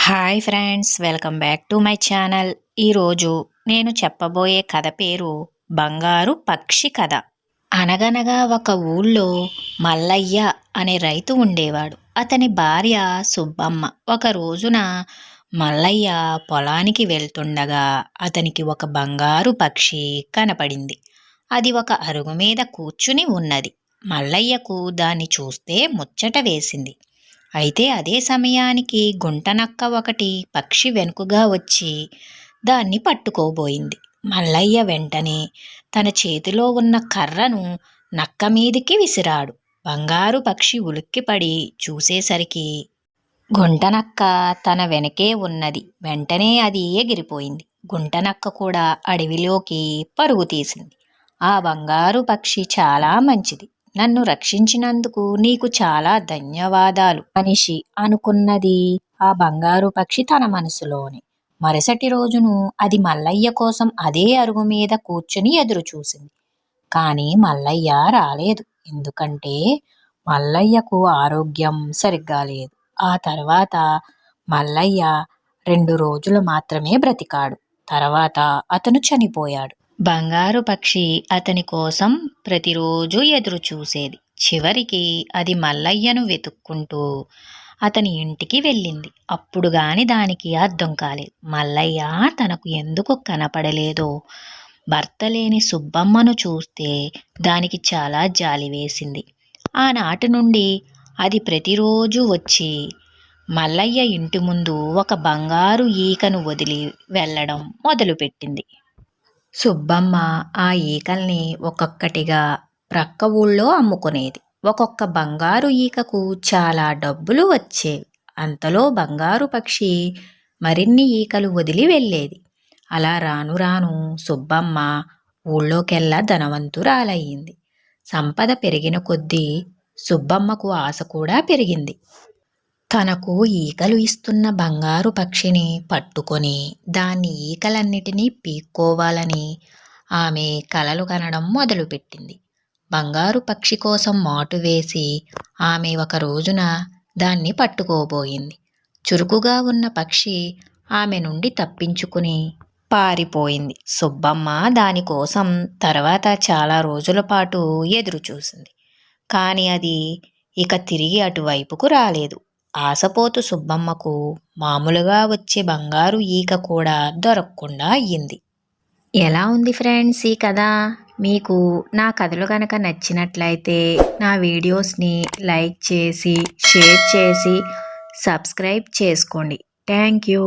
Hi friends, welcome back to my channel. ఈరోజు నేను చెప్పబోయే కథ పేరు బంగారు పక్షి కథ. అనగనగా ఒక ఊళ్ళో మల్లయ్య అనే రైతు ఉండేవాడు. అతని భార్య సుబ్బమ్మ. ఒక రోజున మల్లయ్య పొలానికి వెళ్తుండగా అతనికి ఒక బంగారు పక్షి కనపడింది. అది ఒక అరుగు మీద కూర్చుని ఉన్నది. మల్లయ్యకు దాన్ని చూస్తే ముచ్చట వేసింది. అయితే అదే సమయానికి గుంటనక్క ఒకటి పక్షి వెనుకగా వచ్చి దాన్ని పట్టుకోబోయింది. మల్లయ్య వెంటనే తన చేతిలో ఉన్న కర్రను నక్క మీదికి విసిరాడు. బంగారు పక్షి ఉలిక్కిపడి చూసేసరికి గుంటనక్క తన వెనకే ఉన్నది. వెంటనే అది ఎగిరిపోయింది. గుంటనక్క కూడా అడవిలోకి పరుగు తీసింది. ఆ బంగారు పక్షి చాలా మంచిది, నన్ను రక్షించినందుకు నీకు చాలా ధన్యవాదాలు మనిషి అనుకున్నది ఆ బంగారు పక్షి తన మనసులోనే. మరుసటి రోజును అది మల్లయ్య కోసం అదే అరుగు మీద కూర్చుని ఎదురు చూసింది. కానీ మల్లయ్య రాలేదు. ఎందుకంటే మల్లయ్యకు ఆరోగ్యం సరిగ్గా లేదు. ఆ తర్వాత మల్లయ్య 2 రోజులు మాత్రమే బ్రతికాడు. తర్వాత అతను చనిపోయాడు. బంగారు పక్షి అతని కోసం ప్రతిరోజు ఎదురు చూసేది. చివరికి అది మల్లయ్యను వెతుక్కుంటూ అతని ఇంటికి వెళ్ళింది. అప్పుడు గాని దానికి అర్థం కాలేదు. మల్లయ్య తనకు ఎందుకు కనపడలేదో. భర్త లేని సుబ్బమ్మను చూస్తే దానికి చాలా జాలి వేసింది. ఆనాటి నుండి అది ప్రతిరోజు వచ్చి మల్లయ్య ఇంటి ముందు ఒక బంగారు ఈకను వదిలి వెళ్ళడం మొదలుపెట్టింది. సుబ్బమ్మ ఆ ఈకల్ని ఒక్కొక్కటిగా ప్రక్క ఊళ్ళో అమ్ముకునేది. ఒక్కొక్క బంగారు ఈకకు చాలా డబ్బులు వచ్చేవి. అంతలో బంగారు పక్షి మరిన్ని ఈకలు వదిలి వెళ్ళేది. అలా రాను రాను సుబ్బమ్మ ఊళ్ళోకెల్లా ధనవంతురాలయ్యింది. సంపద పెరిగిన కొద్దీ సుబ్బమ్మకు ఆశ కూడా పెరిగింది. తనకు ఈకలు ఇస్తున్న బంగారు పక్షిని పట్టుకొని దాన్ని ఈకలన్నిటినీ పీక్కోవాలని ఆమె కలలు కనడం మొదలుపెట్టింది. బంగారు పక్షి కోసం మాటు వేసి ఆమె ఒక రోజున దాన్ని పట్టుకోబోయింది. చురుకుగా ఉన్న పక్షి ఆమె నుండి తప్పించుకుని పారిపోయింది. సుబ్బమ్మ దానికోసం తర్వాత చాలా రోజుల పాటు ఎదురు చూసింది. కానీ అది ఇక తిరిగి అటువైపుకు రాలేదు. ఆశపోతు సుబ్బమ్మకు మామూలుగా వచ్చే బంగారు ఈక కూడా దొరకకుండా అయ్యింది. ఎలా ఉంది ఫ్రెండ్స్ ఈ కథ? మీకు నా కథలు కనుక నచ్చినట్లయితే నా వీడియోస్ని లైక్ చేసి, షేర్ చేసి, సబ్స్క్రైబ్ చేసుకోండి. Thank you.